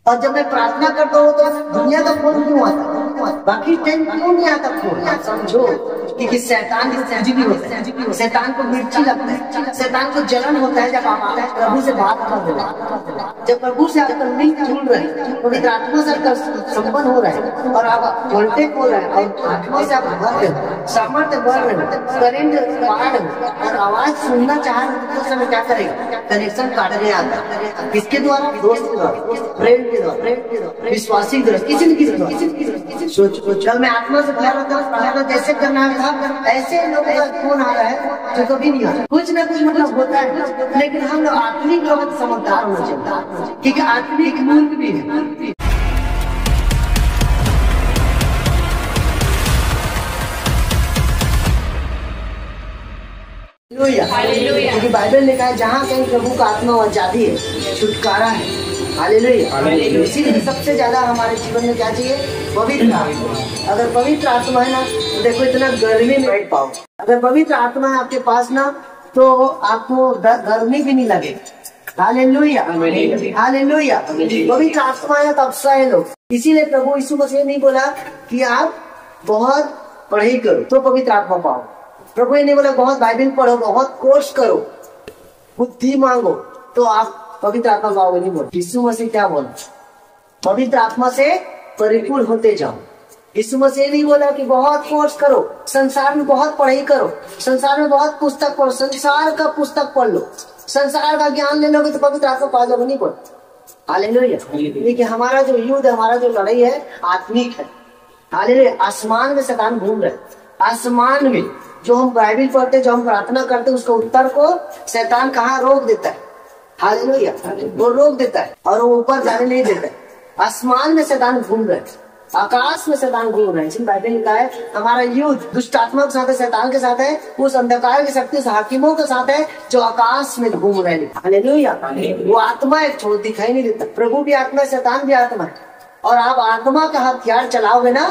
और जब मैं प्रार्थना करता हूँ तो दुनिया का फोन क्यों आता है, बाकी टाइम क्यों नहीं आता फोन? आप समझो कि शैतान भी होता है, शैतान को मिर्ची लगता है, शैतान को जलन होता है जब आप प्रभु से बात कर रहे हैं, जब प्रभु से आपका लिंक जुड़ रहे हैं, पवित्र आत्मा से आपका संबंध हो रहा है और आप कांटेक्ट हो रहा है और आत्मा से आप भर रहे हो, सामर्थ्य बढ़ रहे हो, करेंट पा रहे हो और आवाज सुनना चाह रहे हो, तो समय क्या करेगा? कनेक्शन काटने आता है। किसके द्वारा? दोस्त के द्वारा, फ्रेंड के द्वारा, विश्वासी द्वारा, किसी न किसी द्वारा। सोचो जब मैं आत्मा से प्यार होता हूँ, जैसे करना था ऐसे लोगों का फोन आ रहा है जो कभी नहीं आता। कुछ ना कुछ मतलब होता है, लेकिन हम लोग आत्मिक लोग समझदार होना चाहिए, क्योंकि आत्मिक मूर्ख भी है। क्योंकि बाइबल लिखा है जहाँ कहीं प्रभु का आत्मा वहाँ आजादी है, छुटकारा है। हालेलुया। इसीलिए सबसे ज्यादा हमारे जीवन में क्या चाहिए? पवित्र आत्मा। अगर पवित्र आत्मा है ना तो देखो इतना गर्मी में बैठ पाओ। अगर पवित्र आत्मा है आपके पास ना तो आपको गर्मी भी नहीं लगेगी। Hallelujah, hallelujah. पवित्र आत्मा है तो अफसर है लोग। इसीलिए प्रभु यीशु मसीह नहीं बोला कि आप बहुत पढ़ाई करो तो पवित्र आत्मा पाओ। प्रभु ने बोला बहुत बाइबल पढ़ो, बहुत कोर्स करो, बुद्धि मांगो तो आप पवित्र आत्मा पाओगे, नहीं बोल। यीशु मसीह क्या बोला? पवित्र आत्मा से परिपूर्ण होते जाओ। यीशु मसीह नहीं बोला कि बहुत कोर्स करो, संसार में बहुत पढ़ाई करो, संसार में बहुत पुस्तक पढ़ो, संसार का पुस्तक पढ़ लो, संसार का ज्ञान ले लोगे तो पवित्र आत्मा पा जाओगे, नहीं बोल। हालेलुया। देखिए हमारा जो युद्ध, हमारा जो लड़ाई है आत्मिक है। हालेलुया। आसमान में शैतान घूम रहे, आसमान में जो हम बाइबल पढ़ते, जो हम प्रार्थना करते, उसके उत्तर को शैतान कहाँ रोक देता है? हालेलुया। वो रोक देता है और वो ऊपर जाने नहीं देता है। आसमान में शैतान घूम रहे, आकाश में शैतान घूम रहे हैं। बाइबल लिखा है हमारा युद्ध दुष्ट आत्मा के साथ है, शैतान के साथ है, उस अंधकार की शक्ति हाकिमों के साथ है जो आकाश में घूम रहे हैं। हालेलुया। वो आत्मा एक छोड़ दिखाई नहीं देता। प्रभु भी आत्मा है, शैतान भी आत्मा है, और आप आत्मा का हथियार चलाओगे ना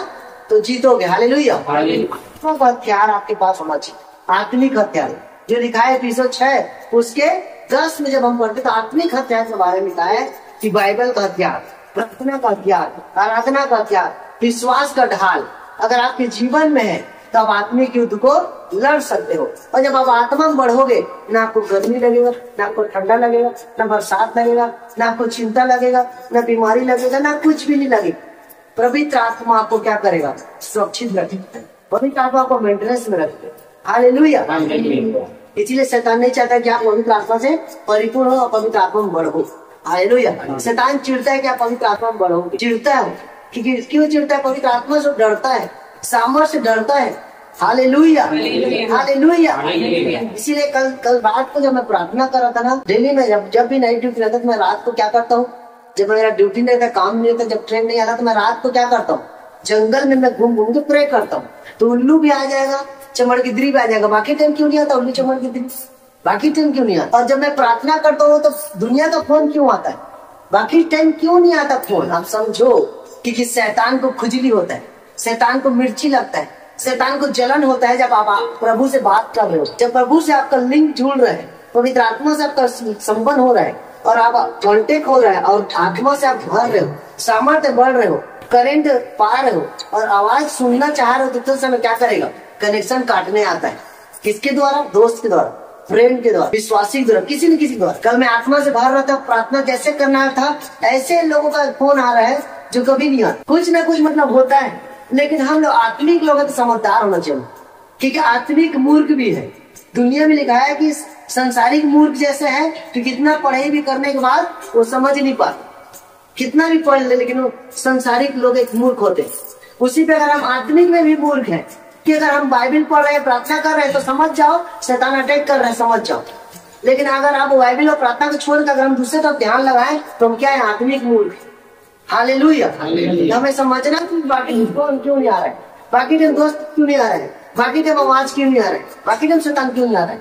तो जीतोगे। हालेलुया। आत्मा का हथियार आपके पास होना चाहिए, आत्मिक हथियार जो लिखा है एफिसियों 6 उसके 10 में जब हम पढ़ते तो आत्मिक हथियार के बारे में लिखा है कि बाइबल का हथियार, प्रार्थना का हथियार, आराधना का हथियार, विश्वास का ढाल अगर आपके जीवन में है तो आप आत्मिक युद्ध को लड़ सकते हो। और जब आप आत्मा में बढ़ोगे ना आपको गर्मी लगेगा, ना आपको ठंडा लगेगा, ना बरसात लगेगा, ना आपको चिंता लगेगा, ना बीमारी लगेगा, ना कुछ भी नहीं लगेगा। पवित्र आत्मा आपको क्या करेगा? सुरक्षित रखेगा। पवित्र आत्मा को मेंटेनेंस में रखेगा। हालेलुया। इसलिए शैतान नहीं चाहता कि आप पवित्र आत्मा से परिपूर्ण हो और पवित्र आत्मा में बढ़ो। हालेलुया। शैतान चिढ़ता है कि आप पवित्र आत्मा में बढ़ो, चिढ़ता है। क्योंकि क्यों चिढ़ता है? पवित्र आत्मा से डरता है, सामर्थ्य से डरता है। Hallelujah, hallelujah. इसीलिए कल रात को जब मैं प्रार्थना कर रहा था ना, डेली में जब भी नाइट ड्यूटी रहता तो मैं रात को क्या करता हूँ, जब मेरा ड्यूटी नहीं रहता, काम नहीं रहता, जब ट्रेन नहीं आता तो मैं रात को क्या करता हूँ, जंगल में मैं घूम घूम के प्रे करता हूँ। तो उल्लू भी आ जाएगा, चमड़ गिदरी भी आ जाएगा। बाकी टाइम क्यों नहीं आता उल्लू चमड़ गिदरी? बाकी टाइम क्यों नहीं आता? और जब मैं प्रार्थना करता हूँ तो दुनिया का फोन क्यों आता है? बाकी टाइम क्यों नहीं आता फोन? आप समझो कि शैतान को खुजली होता है, शैतान को मिर्ची लगता है, शैतान को जलन होता है जब आप प्रभु से बात कर रहे हो, जब प्रभु से आपका लिंक जुड़ रहा है, पवित्र आत्मा से आपका संबंध हो रहा है और आप कांटेक्ट हो रहा है और आत्मा से आप भर रहे हो, सामर्थ्य बढ़ रहे हो, करेंट पा रहे हो और आवाज सुनना चाह रहे हो, तो समय क्या करेगा? कनेक्शन काटने आता है। किसके द्वारा? दोस्त के द्वारा, फ्रेंड के द्वारा, विश्वासी के द्वारा, किसी न किसी द्वारा। कल मैं आत्मा से भर रहा था, प्रार्थना जैसे करना था ऐसे लोगों का फोन आ रहा है जो कभी नहीं आता। कुछ ना कुछ मतलब होता है, लेकिन हम लोग आत्मिक लोग तो समझदार होना चाहिए, क्योंकि आत्मिक मूर्ख भी है। दुनिया में लिखा है कि संसारिक मूर्ख जैसे है कि कितना पढ़ाई भी करने के बाद वो समझ नहीं पाते, कितना भी पढ़ ले लेकिन वो संसारिक लोग एक मूर्ख होते। उसी पे अगर हम आत्मिक में भी मूर्ख हैं कि अगर हम बाइबल पढ़ रहे हैं, प्रार्थना कर रहे हैं तो समझ जाओ शैतान अटैक कर रहे हैं, समझ जाओ। लेकिन अगर आप बाइबल और प्रार्थना को छोड़कर अगर हम दूसरे तरफ ध्यान लगाएं तो हम क्या है? आत्मिक मूर्ख। हालेलुया। हमें समझना कि बाकी क्यों नहीं आ रहा है, बाकी दिन दोस्त क्यों नहीं आ रहे हैं, बाकी दिन आवाज क्यों नहीं आ रहा है, बाकी दिन शैतान क्यों नहीं आ रहा है।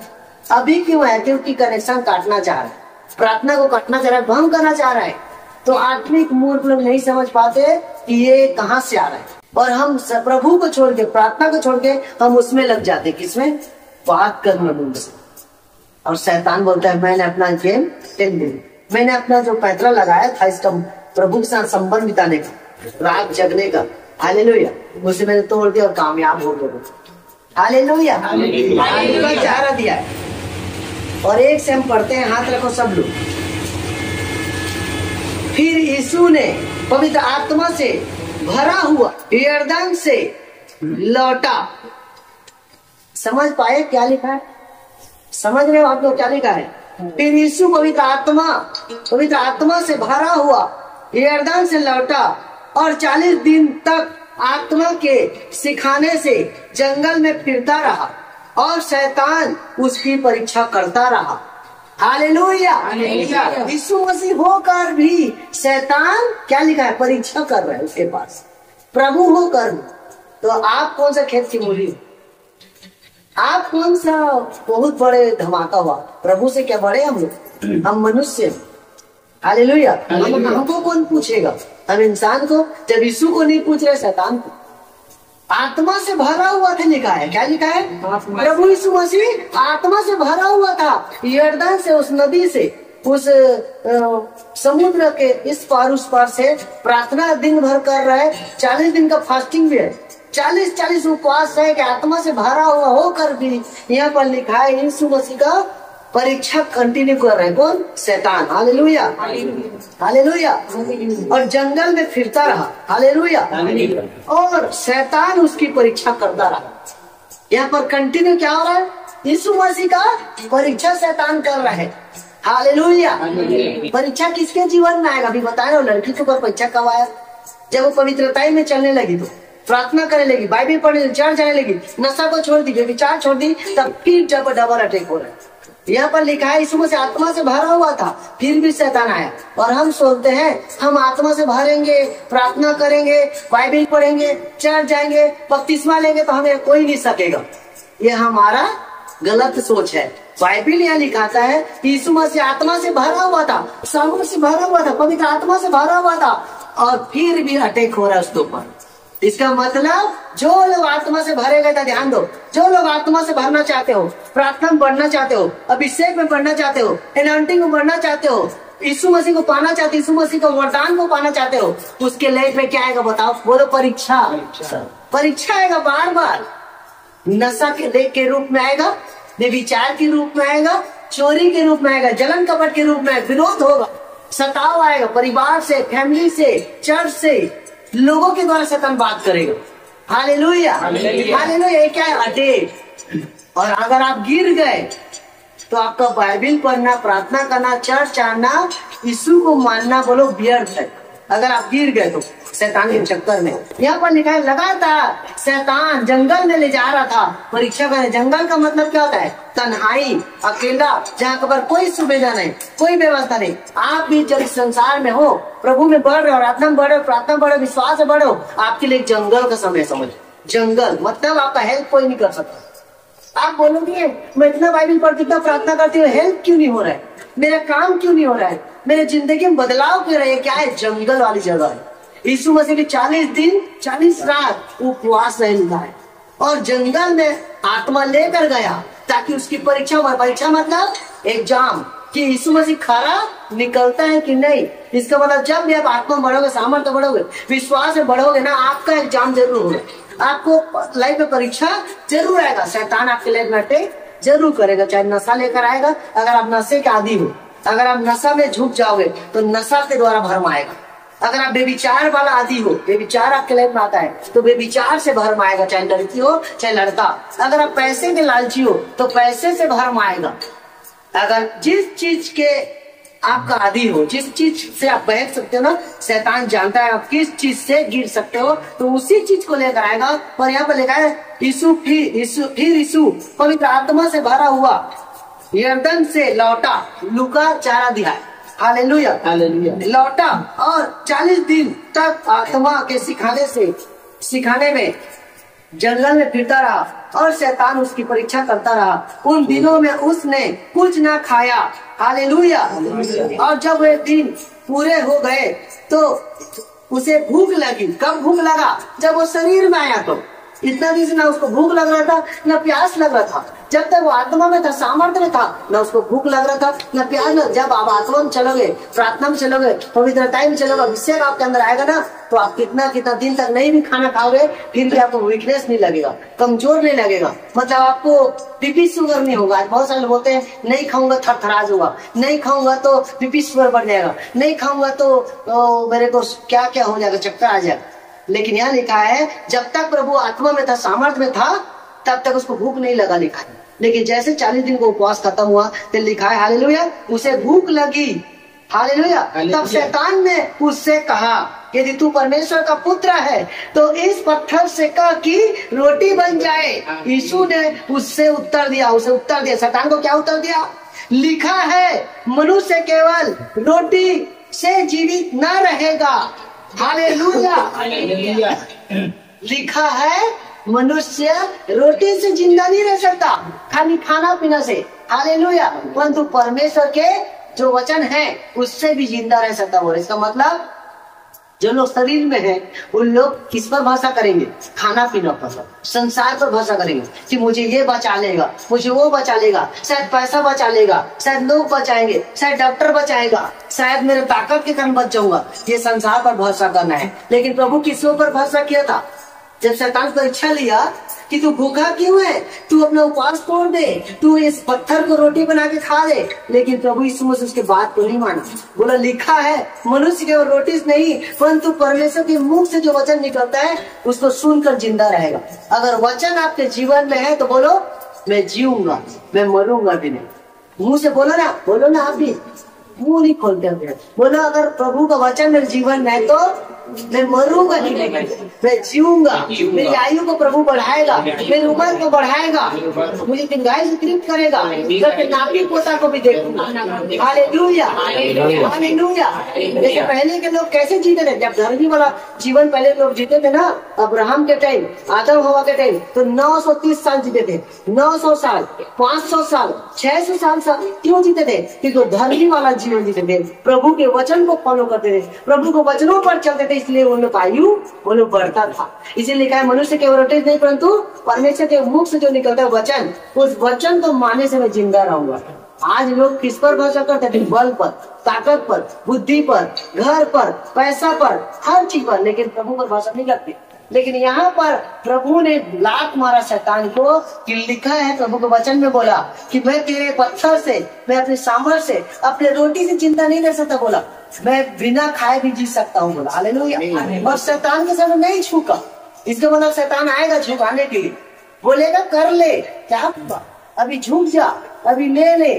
अभी क्यों है? क्योंकि कनेक्शन काटना चाह रहा है, प्रार्थना को काटना चाह रहा है, भंग करना चाह रहा है। तो आत्मिक मूर्ख लोग नहीं समझ पाते कि ये कहाँ से आ रहा है, और हम प्रभु को छोड़ के, प्रार्थना को छोड़ के हम उसमें लग जाते। किसमें? बात करने में। और शैतान बोलता है मैंने अपना गेम खेल लिया, मैंने अपना जो पैतरा लगाया था इसका प्रभु के साथ संबंध बिताने का, रात जगने का। हालेलुया। उसे मैंने तोड़ दिया और कामयाब हो गया। हालेलुया। हालेलुया। चारा दिया है। और एक से हम पढ़ते हैं, हाथ रखो सब लोग। फिर यीशु ने पवित्र आत्मा से भरा हुआ यरदन से लौटा। समझ पाए क्या लिखा है? समझ रहे हो आप लोग क्या लिखा है? फिर यीशु पवित्र आत्मा से भरा हुआ यरदन से लौटा और 40 दिन तक आत्मा के सिखाने से जंगल में फिरता रहा और शैतान उसकी परीक्षा करता रहा। हालेलुया। यीशु मसीह होकर भी शैतान क्या लिखा है? परीक्षा कर रहा है उसके पास। प्रभु होकर तो आप कौन सा खेत की मूली? आप कौन सा बहुत बड़े धमाका हुआ? प्रभु से क्या बड़े हम लोग? हम मनुष्य। हालेलुया। हमको कौन पूछेगा? हम इंसान को। जब यीशु को नहीं पूछ रहे, शैतान को। आत्मा से भरा हुआ था लिखा है। क्या लिखा है? प्रभु यीशु मसीह आत्मा से भरा हुआ था। यरदन से, उस नदी से, उस समुद्र के इस पार उस पार से प्रार्थना दिन भर कर रहा है। 40 दिन का फास्टिंग भी है, 40 उपवास है कि आत्मा से भरा हुआ होकर भी यहाँ पर लिखा है यीशु मसीह का परीक्षा कंटिन्यू कर रहे हैं। कौन? शैतान। हालेलुया। हालेलुया। और जंगल में फिरता रहा। हालेलुया। और शैतान उसकी परीक्षा करता रहा। यहाँ पर कंटिन्यू क्या हो रहा है? यीशु मसीह का परीक्षा शैतान कर रहा है। हालेलुया। परीक्षा किसके जीवन में आएगा? अभी बताया ना, लड़की के ऊपर परीक्षा कब आया? जब वो पवित्रता में चलने लगी, तो प्रार्थना करने लगी, बाइबल पढ़ने, चर्च जाने लगी, नशा को छोड़ दी, विचार छोड़ दी, तब फिर जब डबल अटैक हो रहा है। यहाँ पर लिखा है यीशु मसीह आत्मा से भरा हुआ था, फिर भी शैतान आया। और हम सोचते हैं हम आत्मा से भरेंगे, प्रार्थना करेंगे, बाइबल पढ़ेंगे, चर्च जाएंगे, बपतिस्मा लेंगे तो हमें कोई नहीं सकेगा। ये हमारा गलत सोच है। बाइबल यहाँ लिखाता है यीशु मसीह आत्मा से भरा हुआ था, सामर्थ से भरा हुआ था, पवित्र आत्मा से भरा हुआ था, और फिर भी अटैक हो रहा है उसके ऊपर। इसका मतलब जो लोग आत्मा से भरे गए, ध्यान दो, जो लोग आत्मा से भरना चाहते हो, प्रार्थना में बढ़ना चाहते हो, अभिषेक में बढ़ना चाहते हो, एनाउंटिंग में बढ़ना चाहते हो, यीशु मसीह को पाना चाहते हो, यीशु मसीह को वरदान को पाना चाहते हो, उसके लाइफ में क्या आएगा बताओ? बोलो परीक्षा। परीक्षा आएगा बार बार। नशा के देख के रूप में आएगा, व्यभिचार के रूप में आएगा, चोरी के रूप में आएगा, जलन कपट के रूप में विरोध होगा, सताव आएगा, परिवार से, फैमिली से, चर्च से, लोगों के द्वारा शैतान बात करेगा। हालेलुया। हालेलुया। क्या है? अटैक। और अगर आप गिर गए तो आपका बाइबल पढ़ना, प्रार्थना करना, चर्च आना, यीशु को मानना बोलो व्यर्थ है। अगर आप गिर गए तो शैतान के चक्कर में। यहाँ पर लिखा है लगातार शैतान जंगल में ले जा रहा था परीक्षा करने। जंगल का मतलब क्या होता है? तन्हाई, अकेला, जहाँ पर कोई सुविधा नहीं, कोई व्यवस्था नहीं। आप भी जब संसार में हो, प्रभु में बढ़ रहे हो, प्रार्थना में बढ़ रहे हो, प्रार्थना बढ़ो, विश्वास में बढ़ो, आपके लिए जंगल का समय समझ। जंगल मतलब आपका हेल्प कोई नहीं कर सकता। आप बोलोगे मैं इतना बाइबल पढ़ती, इतना प्रार्थना करती हूँ, हेल्प क्यों नहीं हो रहा है? मेरा काम क्यों नहीं हो रहा है? मेरे जिंदगी में बदलाव क्यों रहा है? क्या है? जंगल वाली जगह है। यीशु मसीह के 40 दिन 40 रात उपवास रहना है और जंगल में आत्मा लेकर गया ताकि उसकी परीक्षा हो। परीक्षा मतलब एग्जाम, कि यीशु मसीह खरा निकलता है कि नहीं। इसका मतलब जब भी आप आत्मा बढ़ोगे, सामर्थ्य बढ़ोगे, विश्वास में बढ़ोगे ना, आपका एग्जाम जरूर होगा। आपको लाइफ में परीक्षा जरूर आएगा। शैतान आपके लाइफ में अटैक जरूर करेगा, चाहे नशा लेकर आएगा। अगर आप नशे के आदी हो, अगर आप नशा में झुक जाओगे तो नशा के द्वारा भरम आएगा। अगर आप बेविचार वाला आदि हो, बेविचार आपके लाइफ में आता है तो बेविचार से भरम आएगा, चाहे लड़की हो चाहे लड़का। अगर आप पैसे के लालची हो तो पैसे से भरम आएगा। अगर जिस चीज के आपका आदि हो, जिस चीज से आप बहक सकते हो ना, शैतान जानता है आप किस चीज से गिर सकते हो, तो उसी चीज को लेकर आएगा। पर यहाँ पर लिखा है यीशु पवित्र आत्मा से भरा हुआ यरदन से लौटा। लूका 4 अध्याय। हालेलुया। हालेलुया। लौटा और 40 दिन तक आत्मा के सिखाने में जंगल में फिरता रहा और शैतान उसकी परीक्षा करता रहा। उन दिनों में उसने कुछ ना खाया। हालेलुया। और जब वे दिन पूरे हो गए तो उसे भूख लगी। कब भूख लगा? जब वो शरीर में आया तो इतना दिन से ना उसको भूख लग रहा था ना प्यास लग रहा था। जब तक वो आत्मा में था, सामर्थ्य में था, ना उसको भूख लग रहा था ना प्यास लग। जब आप आत्मा में चलोगे, प्रार्थना में चलोगे, पवित्रता में चलोगे, अभिषेक आपके अंदर आएगा ना, तो आप कितना कितना दिन तक नहीं भी खाना खाओगे फिर भी आपको वीकनेस नहीं लगेगा, कमजोर नहीं लगेगा। मतलब आपको बीपी शुगर नहीं होगा। बहुत सारे लोग बोलते हैं नहीं खाऊंगा थरथराज होगा, नहीं खाऊंगा तो बीपी शुगर बढ़ जाएगा, नहीं खाऊंगा तो मेरे को क्या क्या हो जाएगा, चक्कर आ जाएगा। लेकिन यहाँ लिखा है जब तक प्रभु आत्मा में था, सामर्थ्य में था, तब तक उसको भूख नहीं लगा, लिखा है। लेकिन जैसे 40 दिन को उपवास खत्म हुआ तो लिखा है हालेलुया, उसे भूख लगी, हालेलुया। तब शैतान ने उससे कहा यदि तू परमेश्वर का पुत्र है तो इस पत्थर से कह कि रोटी बन जाए। यीशु ने उससे उत्तर दिया, शैतान को क्या उत्तर दिया? लिखा है मनुष्य केवल रोटी से जीवित न रहेगा, हालेलुया। लिखा है मनुष्य रोटी से जिंदा नहीं रह सकता, खाली खाना पीना से, हालेलुया, परंतु परमेश्वर के जो वचन है उससे भी जिंदा रह सकता है। इसका मतलब जो लोग शरीर में हैं उन लोग किस पर भरोसा करेंगे? खाना पीना पर, संसार पर भरोसा करेंगे कि मुझे ये बचा लेगा, मुझे वो बचा लेगा, शायद पैसा बचा लेगा, शायद लोग बचाएंगे, शायद डॉक्टर बचाएगा, शायद मेरे ताकत के कारण बच जाऊंगा। ये संसार पर भरोसा करना है। लेकिन प्रभु किसों पर भरोसा किया था? जब शैतान परीक्षा लिया कि तू भूखा क्यों है, तू अपना उपवास तोड़ दे, तू इस पत्थर को रोटी बना के खा दे। लेकिन प्रभु यीशु मसीह उसके बात को नहीं माना। बोला लिखा है मनुष्य केवल रोटी से नहीं परंतु परमेश्वर के मुख से जो वचन निकलता है उसको सुनकर जिंदा रहेगा। अगर वचन आपके जीवन में है तो बोलो मैं जीऊंगा, मैं मरूंगा भी नहीं। मुंह से बोलो ना, आप भी मुंह नहीं खोलते हुए बोलो अगर प्रभु का वचन मेरे जीवन में है तो मैं मरूंगा नहीं, मैं जीऊंगा। मेरी आयु को प्रभु बढ़ाएगा, मेरी उम्र को बढ़ाएगा, मुझे दीर्घायु से तृप्त करेगा, नाती पोता को भी देखूंगा। Hallelujah, hallelujah. जैसे पहले के लोग कैसे जीते थे, जब धर्मी वाला जीवन पहले लोग जीते थे ना, अब्राहम के टाइम, आदम हवा के टाइम, तो 930 साल जीते थे। 900 साल, 500 साल, 600 साल क्यों जीते थे? क्योंकि धर्मी वाला जीवन जीते थे, प्रभु के वचन को फॉलो करते थे, प्रभु के वचनों पर चलते थे, इसलिए उन लोग आयु वो लोग बढ़ता था। इसीलिए लिखा है मनुष्य केवल रोटी नहीं परंतु परमेश्वर के मुख से जो निकलता है वचन, उस वचन को मानने से मैं जिंदा रहूंगा। आज लोग किस पर भरोसा करते थे? बल पर, ताकत पर, बुद्धि पर, घर पर, पैसा पर, हर चीज पर, लेकिन प्रभु पर भरोसा नहीं करते। लेकिन यहाँ पर प्रभु ने लात मारा शैतान को कि लिखा है, प्रभु के वचन में बोला कि मैं तेरे पत्थर से, मैं अपने सामर्थ्य से, अपने रोटी से चिंता नहीं रह सकता, बोला मैं बिना खाए भी जी सकता हूँ, बोला हालेलुया। और शैतान के सामने नहीं झुका। इसका मतलब शैतान आएगा झुकाने के लिए, बोलेगा कर ले, क्या अभी झुक जा, अभी ले।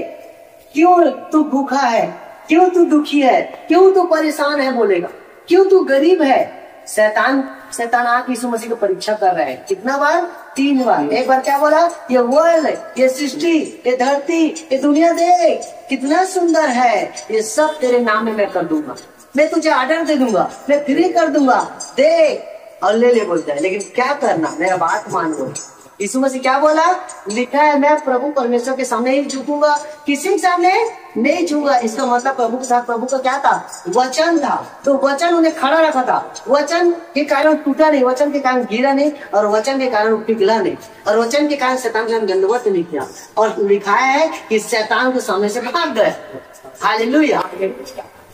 क्यों तू भूखा है, क्यों तू दुखी है, क्यों तू परेशान है, बोलेगा क्यों तू गरीब है। शैतान आप यीशु मसीह को परीक्षा कर रहे हैं। कितना बार? 3 बार। एक बार क्या बोला? ये वर्ल्ड, ये सृष्टि, ये धरती, ये दुनिया देख कितना सुंदर है, ये सब तेरे नाम में मैं कर दूंगा, मैं तुझे ऑर्डर दे दूंगा, मैं फ्री कर दूंगा, देख और ले बोलता है। लेकिन क्या करना, मेरा बात मान लो। यीशु मसीह क्या बोला? लिखा है मैं प्रभु परमेश्वर के सामने ही झुकूंगा, किसी के सामने नहीं झुकूंगा। इसका मतलब प्रभु के साथ प्रभु का क्या था? वचन था। तो वचन उन्हें खड़ा रखा था, वचन के कारण टूटा नहीं, वचन के कारण गिरा नहीं, और वचन के कारण पिघला नहीं, और वचन के कारण शैतान के साथ गंदवत नहीं किया। और लिखा है कि शैतान के सामने से भाग गए। हालेलुया।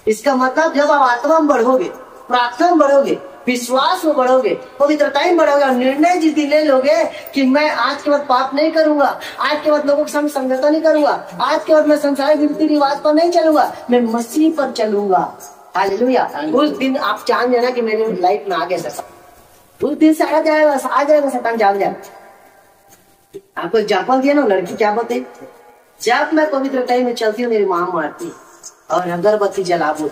इसका मतलब जब आप आत्मा में बढ़ोगे, प्रार्थना में बढ़ोगे, विश्वास में बढ़ोगे, पवित्रता में बढ़ोगे, और निर्णय जिस दिन ले लोगे कि मैं आज के बाद पाप नहीं करूंगा, आज के बाद लोगों के सामने समझौता नहीं करूंगा, आज के बाद मैं संसारिक रीति रिवाज पर नहीं चलूंगा, मैं मसीह पर चलूंगा। हालेलुया। उस दिन आप जान लेना कि मेरे लाइफ में आ गया शैतान। उस दिन से आ जाएगा शैतान, जाग जाएगा। आपको एग्जाम्पल दिया ना, लड़की क्या बोलती, जब मैं पवित्रता में चलती हूँ मेरी माँ मारती और अगरबत्ती जलाबू,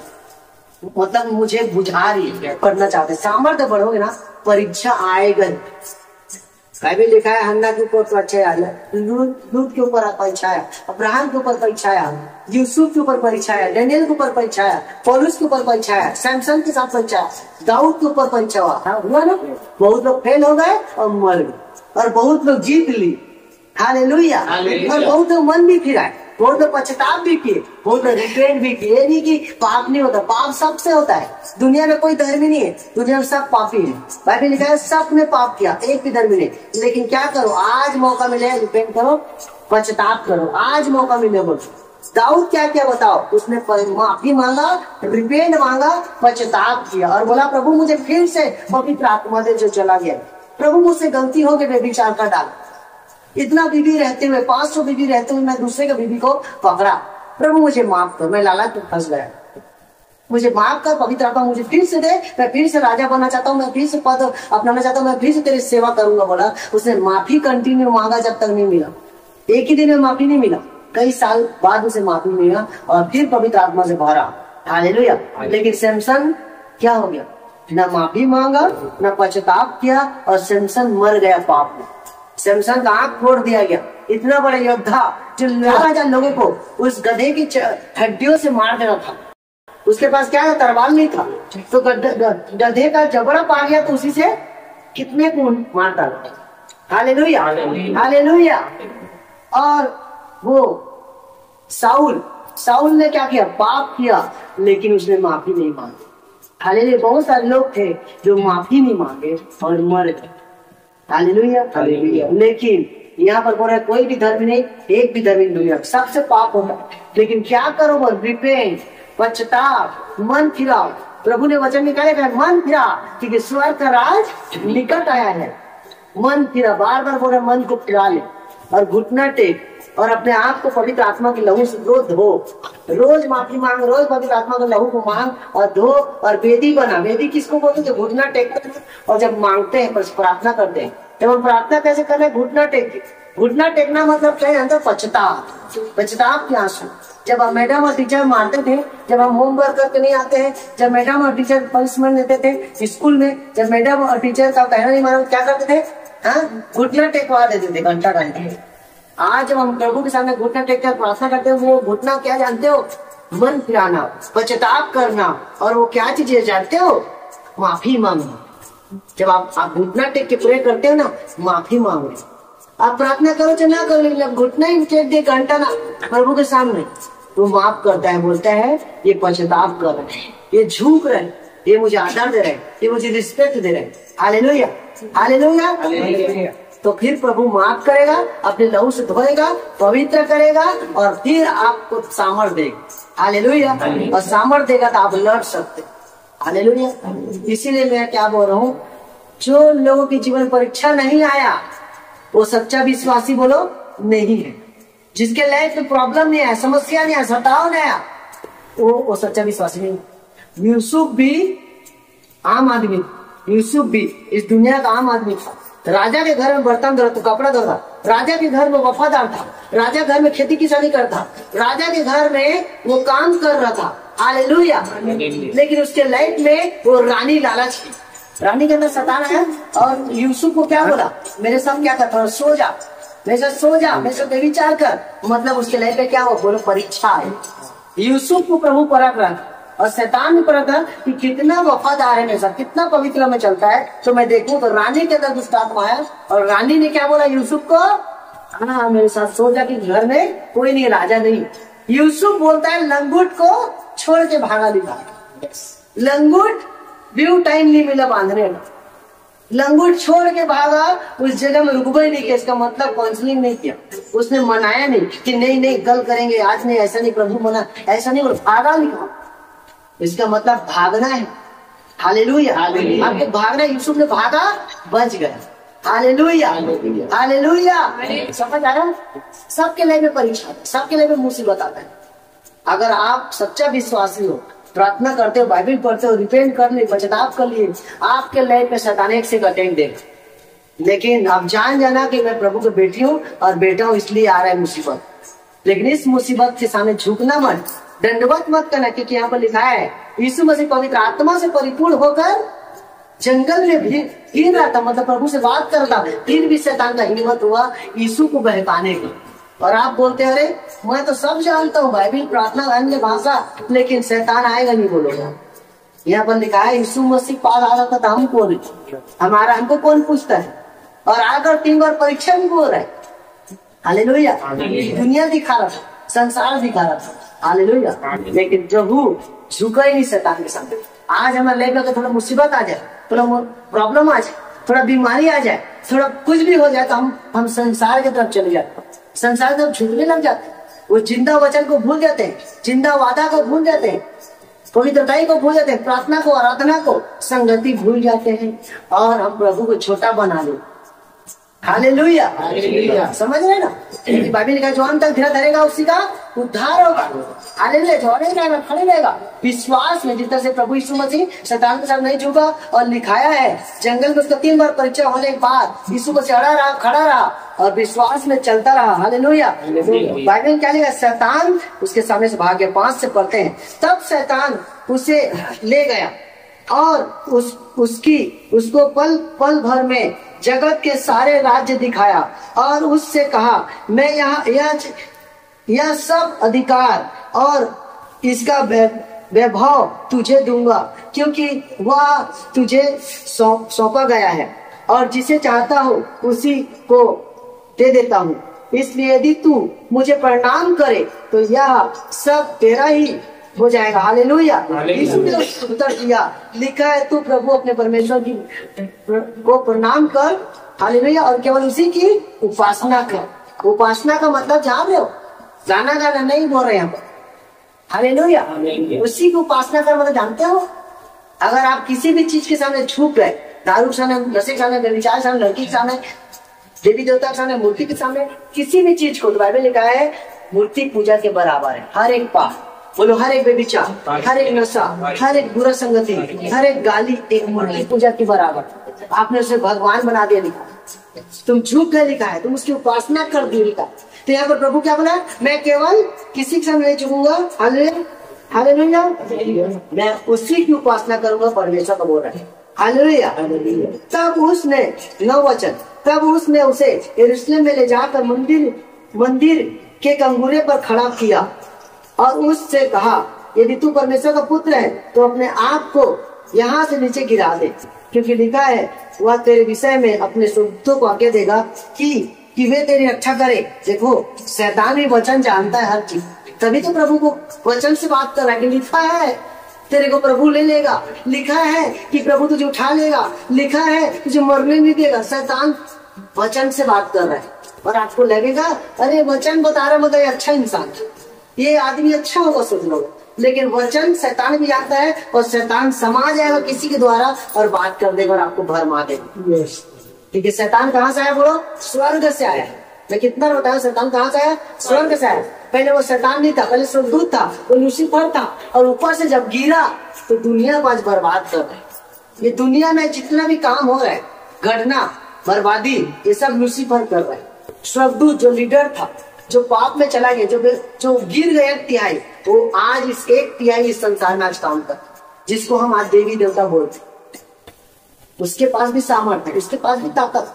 मतलब मुझे बुझा रही है, पढ़ना चाहते। सामर्थ्य बढ़ोगे ना, परीक्षा आएगा। बाइबल लिखा है हन्ना के ऊपर परीक्षा आया, लूत के ऊपर परीक्षा आया, अब्राहम के ऊपर परीक्षा आया, यूसुफ के ऊपर परीक्षा आया, डेनियल के ऊपर परीक्षा आया, पौलुस के ऊपर परीक्षा आया, सैमसन के साथ परीक्षा आया, दाऊद के ऊपर परीक्षा हुआ ना। बहुत लोग फेल हो गए और मर गए, और बहुत लोग जीत ली। हालेलुया। और बहुत लोग मन भी फिराए। बहुत लोग पश्चाताप भी किए, बहुत लोग रिपेंट भी किए। ये नहीं कि पाप नहीं होता, पाप सबसे होता है। दुनिया में कोई धर्मी नहीं है, दुनिया में सब पापी है। बाइबल लिखा है सब ने पाप किया, एक भी धर्मी नहीं। लेकिन क्या करो, आज मौका मिले, रिपेंट करो, पश्चाताप करो, आज मौका मिले। बोलो दाऊद क्या क्या बताओ, उसने माफी मांगा, रिपेंट मांगा, पश्चाताप किया और बोला प्रभु मुझे फिर से पवित्र आत्मा दे जो चला गया। प्रभु मुझसे गलती हो गई, व्यभिचार का डाल, इतना बीवी रहते हुए, 500 बीवी रहते हुए मैं दूसरे के बीवी को पकड़ा। प्रभु मुझे माफ कर, मैं लालच में फंस गया, मुझे माफ कर, पवित्र आत्मा मुझे फिर से दे, मैं फिर से राजा बनना चाहता हूँ, मैं फिर से पद अपनाना चाहता हूँ, मैं फिर से तेरी सेवा करूंगा। बोला उसने माफी कंटिन्यू मांगा, जब तक नहीं मिला। एक ही दिन में माफी नहीं मिला, कई साल बाद उसे माफी मिला और फिर पवित्र आत्मा से भरा। हालेलुया। लेकिन सैमसन क्या हो गया, ना माफी मांगा, ना पश्चाताप किया और सैमसन मर गया पाप में। सैमसन का आंख फोड़ दिया गया। इतना बड़ा योद्धा जो 11,000 लोगों को उस गधे की हड्डियों से मार देना था, उसके पास क्या था, तलवार नहीं था, तो गधे का जबड़ा पा गया तो उसी से कितने को मारता था। Hallelujah, hallelujah. और वो साउल ने क्या किया, पाप किया, लेकिन उसने माफी नहीं मांगी। हालेलुया। बहुत सारे लोग थे जो माफी नहीं मांगे और मर गए। Hallelujah, hallelujah. लेकिन यहाँ पर बोल रहे कोई भी धर्म नहीं, एक भी धर्म नहीं, सबसे पाप होता है। लेकिन क्या करो, बोल रिपेंट, पश्चाताप, मन फिराओ। प्रभु ने वचन निकाले, मन फिरा क्योंकि स्वर्ग का राज निकट आया है। मन फिरा, बार बार बोल रहे मन को फिरा ले और घुटना टेक और अपने आप को पवित्र आत्मा के लहू से धो। रोज माफी मांग, रोज पवित्र आत्मा के लहू को मांग और धो और वेदी बना। वेदी किसको बोलते हैं, घुटना टेकते हैं और जब मांगते हैं प्रार्थना करते हैं। जब हम प्रार्थना कैसे कर रहे हैं, घुटना टेक के। घुटना टेकना मतलब क्या है, पश्चाताप, पश्चाताप के आंसू। जब हम मैडम और टीचर मारते थे, जब हम होमवर्क करके नहीं आते हैं, जब मैडम और टीचर पनिशमेंट देते थे स्कूल में, जब मैडम और टीचर का कहना नहीं माना, क्या करते थे, घुटना टेकवा देते थे घंटा घंटे। आज जब हम प्रभु के सामने घुटना टेक कर प्रार्थना करते हैं, वो घुटना क्या जानते हो, मन फिराना, पश्चाताप करना। और वो क्या चीज है जानते हो, माफी मांगना। जब आप घुटना टेक के प्रे करते हो ना, माफी मांग रहे, आप प्रार्थना करो चाहे ना करो, लेकिन घुटना ही टेक दे घंटा ना प्रभु के सामने, वो माफ करता है, बोलता है ये पश्चाताप कर रहे हैं, ये झुक रहे हैं, ये मुझे आदर दे रहे हैं, ये मुझे रिस्पेक्ट दे रहे हैं। Hallelujah, hallelujah. तो फिर प्रभु माफ करेगा, अपने लहू से धोएगा, पवित्र करेगा और फिर आपको सामर्थ देगा। हालेलुया। और सामर्थ देगा तो आप लड़ सकते। हालेलुया। इसीलिए मैं क्या बोल रहा हूँ, जो लोगों की जीवन परीक्षा नहीं आया वो सच्चा विश्वासी बोलो नहीं है। जिसके लाइफ में प्रॉब्लम नहीं आया, समस्या नहीं आया, सताव नहीं आया, वो सच्चा विश्वासी नहीं। यूसुफ भी आम आदमी, यूसुफ भी इस दुनिया का आम आदमी था। राजा के घर में बर्तन धोता, कपड़ा धोता, राजा के घर में वफादार था, राजा घर में खेती किसानी करता, राजा के घर में वो काम कर रहा था। हालेलुया। लेकिन उसके लाइफ में वो रानी लालच थी, रानी के अंदर सतान है। और यूसुफ को क्या बोला, मेरे साथ क्या करता, सो जा, मेरे साथ सो जा, मेरे साथ विचार कर। मतलब उसके लाइफ में क्या हुआ, बोलो परीक्षा है। यूसुफ को प्रभु परख रहा और शैतान भी परख रहा कि कितना वफादार है मेरे साथ, कितना पवित्र में चलता है। तो मैं देखूं तो रानी के अंदर दुष्ट आत्मा आया और रानी ने क्या बोला यूसुफ को, हाँ मेरे साथ सो जा कि घर में कोई नहीं, राजा नहीं। यूसुफ बोलता है लंगूट को छोड़ के भागा दिखा। लंगूट व्यू टाइम नहीं मिला बांधने का, लंगूट छोड़ के भागा, उस जगह में रुक ही नहीं किया। इसका मतलब काउंसलिंग नहीं किया, उसने मनाया नहीं कि नहीं नहीं कल करेंगे, आज नहीं, ऐसा नहीं प्रभु मना, ऐसा नहीं, भागा निकला। इसका मतलब भागना है। हालेलुया, आपको भागना। यूसुफ ने भागा, बच गया। Hallelujah, hallelujah. समझ आया। सबके लिए में परीक्षा, सबके लिए में मुसीबत आता है। अगर आप सच्चा विश्वासी हो, प्रार्थना करते हो, बाइबल पढ़ते हो, रिपेंट कर लिए, पश्चाताप कर लिए, आपके लाइफ में शैतान एक से अटैक देगा। लेकिन आप जान जाना कि मैं प्रभु की बेटी हूँ और बेटा हूँ, इसलिए आ रहा है मुसीबत। लेकिन इस मुसीबत के सामने झुकना मत, दंडवत मत करना, क्योंकि यहाँ पर लिखा है यीशु मसीह पवित्र आत्मा से परिपूर्ण होकर जंगल में फिर रहा था, मतलब प्रभु से बात कर रहा था। फिर भी शैतान का हिम्मत हुआ यीशु को बहकाने का। और आप बोलते हैं अरे मैं तो सब जानता हूँ, बाइबल, प्रार्थना, अन्य भाषा, लेकिन शैतान आएगा नहीं बोलोगे। यहाँ पर लिखा है यीशु मसीह पास आ रहा था तो हम कौन, हमको कौन पूछता है। और आकर 3 बार परीक्षा भी बोल रहा है। हालेलुया। दुनिया दिखा रहा था, संसार दिखा रहा था, हालेलुया। लेकिन प्रभु झुका ही नहीं शैतान के सामने। आज हमारे लाइफ में थोड़ा मुसीबत आ जाए, थोड़ा प्रॉब्लम आ जाए, थोड़ा बीमारी आ जाए, थोड़ा कुछ भी हो जाए, तो हम संसार की तरफ चले जाते, संसार की तरफ झुकने लग जाते हैं। वो जिंदा वचन को भूल जाते हैं, जिंदा वादा को भूल जाते हैं, पवित्रताई को भूल जाते हैं, प्रार्थना को, आराधना को, संगति भूल जाते हैं, और हम प्रभु को छोटा बना लेते। हालेलुया, समझ रहे ना? बाइबल लिखा है जो अंत तक धीरज धरेगा उसी का उद्धार होगा। हालेलुया, झोड़े रहेगा, खड़े रहेगा विश्वास में, जिस तरह से प्रभु यीशु मसीह शैतान के साथ नहीं झुका, और लिखाया है जंगल में उसका 3 बार परीक्षा होने के बाद यीशु मसीह खड़ा रहा और विश्वास में चलता रहा। हालेलुया। बाइबल क्या लिखा? शैतान उसके सामने से भाग गया। 5 से पढ़ते हैं, तब शैतान उसे ले गया और उसको पल भर में जगत के सारे राज्य दिखाया और उससे कहा, मैं यह सब अधिकार और इसका वैभव तुझे दूंगा, क्योंकि वह तुझे सौंपा गया है, और जिसे चाहता हूँ उसी को दे देता हूँ। इसलिए यदि तू मुझे प्रणाम करे तो यह सब तेरा ही हो जाएगा। हालेलुया। यीशु ने उत्तर दिया, लिखा है तू प्रभु अपने परमेश्वर की को प्रणाम कर, हालेलुया, और केवल उसी की उपासना कर। उपासना का मतलब जान रहे हो? गाना गाना नहीं बोल रहे यहाँ पर, हालेलुया। उसी की उपासना कर मतलब जानते हो? अगर आप किसी भी चीज के सामने झुक गए, दारू के सामने, नशे के सामने, व्यभिचार के सामने, लड़की के सामने, देवी देवता के सामने, मूर्ति के सामने, किसी भी चीज को, तो बाइबल लिखा है मूर्ति पूजा के बराबर है। हर एक पाप बोलो, हर एक व्यभिचार, हर एक नशा, हर एक बुरा संगति, हर एक गाली एक मूर्ति पूजा के बराबर। आपने उसे भगवान बना दिया, लिखा तुम झुक गए, लिखा है तुम उसकी उपासना कर दी, लिखा। तो यहाँ पर प्रभु क्या बोला? मैं केवल किसी के सामने नहीं झुकूंगा, हालेलुया, मैं उसी की उपासना करूंगा, परमेश्वर को बोल रहा है, हालेलुया। तब उसने 9 वचन, तब उसने उसे यरूशलेम में ले जाकर मंदिर के कंगूरे पर खड़ा किया और उससे कहा, यदि तू परमेश्वर का पुत्र है तो अपने आप को यहाँ से नीचे गिरा दे, क्योंकि लिखा है वह तेरे विषय में अपने स्वर्गदूतों को आज्ञा देगा कि वे तेरी रक्षा करे। देखो, शैतान भी वचन जानता है हर चीज, तभी तो प्रभु को वचन से बात कर रहा है कि लिखा है तेरे को प्रभु ले लेगा, लिखा है कि प्रभु तुझे उठा लेगा, लिखा है तुझे मरने नहीं देगा। शैतान वचन से बात कर रहा है, और आपको लगेगा अरे वचन बता रहा मतलब अच्छा इंसान, ये आदमी अच्छा होगा सोच लो, लेकिन वचन शैतान भी जानता है, और शैतान समा जाएगा किसी के द्वारा और बात कर देगा और आपको भरमा देगा। ठीक है, शैतान कहाँ से आया? बोलो, स्वर्ग से आया। मैं कितना बताया, शैतान कहाँ से आया? स्वर्ग से आया। पहले वो शैतान नहीं था, पहले स्वर्गदूत था, वो लूसीफर था, और ऊपर से जब गिरा तो दुनिया को आज बर्बाद कर रहा है। ये दुनिया में जितना भी काम हो रहा है, घटना, बर्बादी, ये सब लूसीफर कर रहा है। स्वर्गदूत जो लीडर था, जो पाप में चला गया, जो गिर गया 1/3, वो आज इस 1/3 इस संसार में आज काम कर, जिसको हम आज देवी देवता बोलते, उसके पास भी सामर्थ्य है, उसके पास भी ताकत।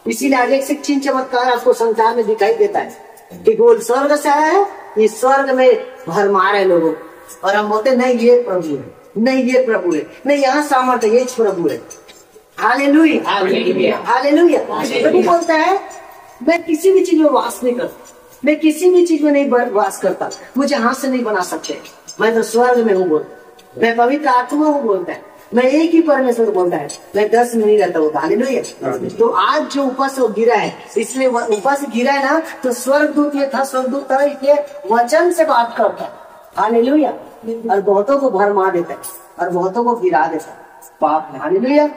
इसीलिए आज एक से 3 चमत्कार आपको संसार में दिखाई देता है कि वो स्वर्ग से आया है, ये स्वर्ग में भरमा रहे लोगों, और हम बोलते नहीं ये प्रभु है, नहीं ये प्रभु है, नहीं यहाँ सामर्थ्य, ये प्रभु है। Hallelujah, hallelujah. प्रभु बोलता है मैं किसी भी चीज में वास नहीं करता, मैं किसी भी चीज में नहीं वास करता, मुझे हाथ से नहीं बना सकते, मैं तो स्वर्ग में हूँ बोलता, मैं पवित्र आत्मा हूँ बोलता है, मैं एक ही परमेश्वर बोलता है, मैं 10 में नहीं रहता होता। हालेलुया। तो आज जो ऊपर से गिरा है, इसलिए ऊपर से गिरा है ना, तो स्वर्गदूत ये था, स्वर्गदूत था, इसलिए वचन से बात करता है। हालेलुया। और बहुतों को भरमा देता है और बहुतों को गिरा देता है पाप में। हालेलुया।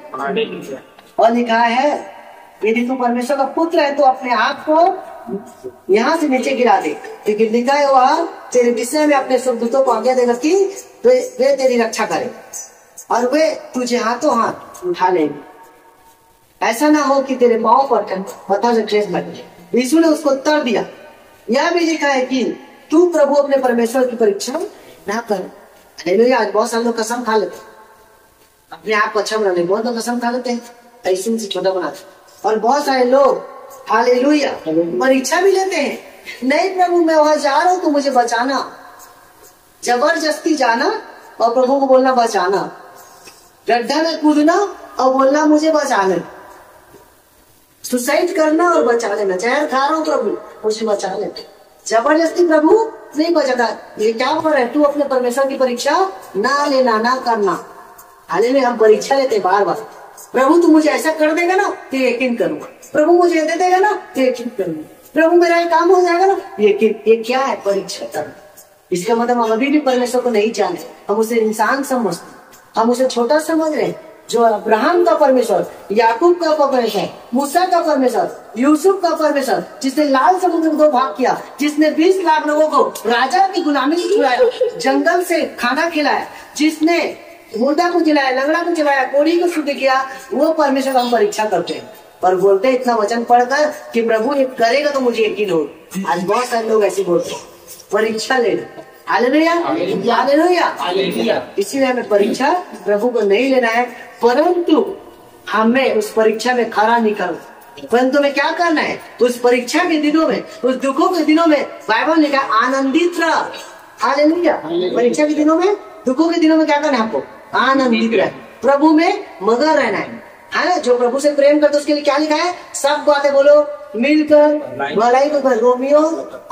और लिखा है यदि तू परमेश्वर का पुत्र है तो अपने आप को यहाँ से नीचे गिरा दे, क्योंकि लिखा है वह तेरे विषय में अपने स्वर्गदूतों को आज्ञा देगा कि वे तेरी रक्षा करे और वे तुझे हाथों हाथ उठा लेंगे, ऐसा ना हो कि तेरे पांव पर पत्थर से ठेस लगे। यीशु ने उसको उत्तर दिया, यह भी लिखा है कि तू प्रभु अपने परमेश्वर की परीक्षा ना कर। हालेलुया। आज बहुत सारे लोग कसम खा लेते, अपने आप को अच्छा बनाने, बहुत लोग कसम खा लेते हैं, ऐसे से छोटा बनाते, और बहुत सारे लोग हालेलुया परीक्षा भी लेते हैं, नहीं प्रभु मैं वहां जा रहा हूं तो मुझे बचाना, जबरदस्ती जाना और प्रभु को बोलना बचाना, गड्ढा में कूदना और बोलना मुझे बचा ले, सुसाइड करना और बचा लेना, जहर खा रहा हूं प्रभु मुझे बचा ले। जबरदस्ती प्रभु नहीं बचाता। ये क्या बोल रहे हैं, तू अपने परमेश्वर की परीक्षा ना लेना, ना करना। हालेलुया। हम परीक्षा लेते बार बार, प्रभु तू मुझे ऐसा कर देगा ना तो यकीन करूंगा, प्रभु मुझे दे देगा ना तो यकीन करूंगा, प्रभु मेरा ये काम हो जाएगा ना यकीन। ये क्या है, परीक्षा करना। इसका मतलब हम अभी भी परमेश्वर को नहीं जाने, हम उसे इंसान समझते, हम उसे छोटा समझ रहे हैं। जो अब्राहम का परमेश्वर, याकूब का परमेश्वर, मूसा का परमेश्वर, यूसुफ का परमेश्वर, जिसने लाल समुद्र को भाग किया, जिसने 20 लाख लोगों को राजा की गुलामी से छुड़ाया, जंगल से खाना खिलाया, जिसने मुर्दा को जिलाया, लंगड़ा को जिलाया, कोढ़ी को शुद्ध किया, वो परमेश्वर हम परीक्षा करते हैं। पर बोलते हैं इतना वचन पढ़कर कि प्रभु ये करेगा तो मुझे यकीन हो। आज बहुत सारे लोग ऐसे बोलते हैं, परीक्षा लेना। Hallelujah, hallelujah, hallelujah. इसीलिए हमें परीक्षा प्रभु को नहीं लेना है, परंतु हमें उस परीक्षा में खरा निकल, परंतु हमें क्या करना है, उस परीक्षा के दिनों में, उस दुखों के दिनों में बाइबल ने कहा आनंदित रह। हालेलुया। परीक्षा के दिनों में, दुखों के दिनों में क्या करना है आपको, आनंदित रह, प्रभु में मगन रहना है ना। जो प्रभु से प्रेम करते उसके लिए क्या लिखा है, सब बातें बोलो मिलकर भलाई को कर। रोमियो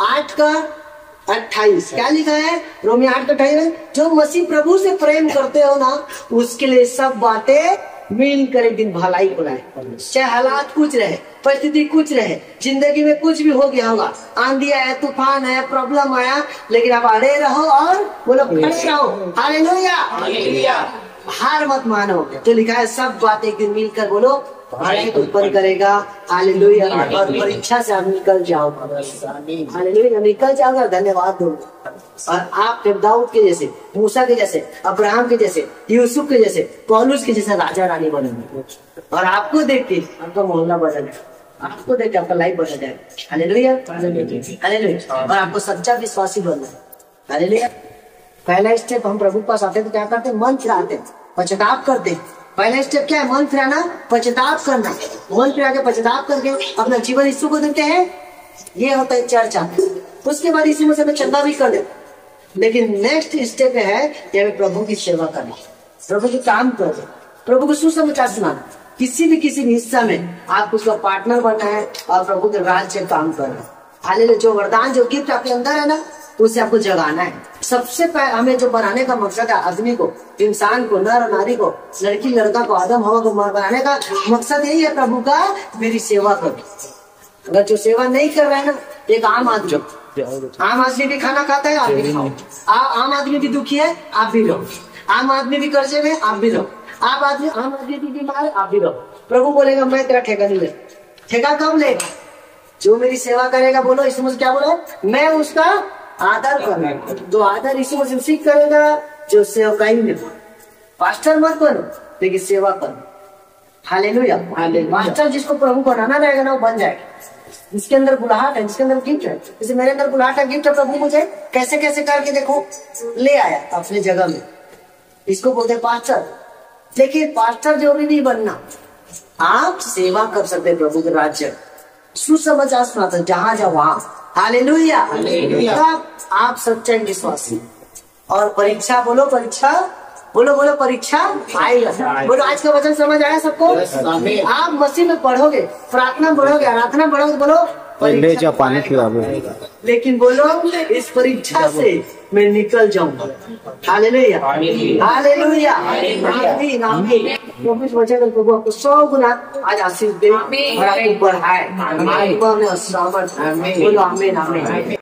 8:28 क्या लिखा है, रोमियो 8:28 में, जो मसीह प्रभु से प्रेम करते हो ना उसके लिए सब बातें मिल कर एक दिन भलाई को लाए। चाहे हालात कुछ रहे, परिस्थिति कुछ रहे, जिंदगी में कुछ भी हो गया होगा, आंधी आया, तूफान आया, प्रॉब्लम आया, लेकिन आप अड़े रहो और बोलो खड़े रहो। Hallelujah, hallelujah. हार मत मानो। तो लिखा है सब बातें एक दिन मिलकर बोलो भलाई को उत्पन्न करेगा। हालेलुया। और परीक्षा से आप निकल जाओ। हालेलुया, निकल जाओगे, धन्यवाद दो। और आप दाऊद के जैसे, मूसा के जैसे, अब्राहम के जैसे, यूसुफ के जैसे, पौलुस के जैसे राजा रानी बनेंगे। और आपको देख के आपका मोहल्ला बदल जाएगा, आपको देख के आपका लाइफ बदल जाएगा। Hallelujah, hallelujah. और आपको सच्चा विश्वासी बनना है। हालेलुया। पहला स्टेप, हम प्रभु के पास आते तो क्या करते, मन फिराते, पश्चाताप करते। पहला स्टेप क्या है, मन फिराना, पश्चाताप करना। मन फिरा के पश्चाताप करके अपना जीवन यीशु को देते हैं, ये होता है चर्चा। उसके बाद यीशु मसीह में चंदा भी कर दे। लेकिन नेक्स्ट स्टेप है कि हमें प्रभु की सेवा करना, प्रभु के काम करना, प्रभु को सुसमाचार सुनाना। किसी भी हिस्सा में आपको उसका पार्टनर बनना है और प्रभु के राज्य काम करना। हालेलुया। जो वरदान, जो गिफ्ट आपके अंदर है ना, उसे आपको जगाना है। सबसे पहले हमें जो बनाने का मकसद है, आदमी को, इंसान को, नर नारी को, लड़की लड़का को, आदम हवा को बनाने का मकसद यही है, प्रभु का मेरी सेवा करो। अगर जो सेवा नहीं कर रहा है ना, एक आम आदमी भी खाना खाता है, आप भी खाओ। आम आदमी भी दुखी है, आप भी रहो। आम आदमी भी कर्जे में, आप भी रहो। आम आदमी भी बीमार है, आप भी रहो। प्रभु बोलेगा मैं तेरा ठेका नहीं ले। ठेका कब लेगा, जो मेरी सेवा करेगा। बोलो यीशु मसीह क्या बोला, मैं उसका आदर करूंगा। जो आदर यीशु मसीह सीख करेगा, जो सेवकाई में, पास्टर मत बनो लेकिन सेवा करो। हालेलुया। मास्टर जिसको प्रभु बनाना रहेगा ना, वो बन जाएगा। जिसके अंदर बुलाहट है, जिसके अंदर गिफ्ट है, जैसे मेरे अंदर बुलाहट है, गिफ्ट है, प्रभु मुझे कैसे कैसे करके देखो ले आया अपनी जगह में। इसको बोलते हैं पास्टर। लेकिन पास्टर जरूरी नहीं बनना, आप सेवा कर सकते हैं प्रभु के राज्य, सुसमाचार सुनाते जहां जाओ वहां। Hallelujah, hallelujah. आप सच्चाई विश्वासी। और परीक्षा, बोलो परीक्षा, बोलो बोलो परीक्षा आएगा। बोलो आज का वचन समझ आया सबको। आप मसीह में पढ़ोगे, प्रार्थना पढ़ोगे, आराधना पढ़ोगे, बोलो परीक्षा पानी पिलाओगे। लेकिन बोलो इस परीक्षा से मैं निकल जाऊंगा। हालेलुया, हालेलुया, आमीन, आमीन। प्रभु आपको 100 गुना आज आशीष दे और आपको बढ़ाए। बोलो आमीन, आमीन।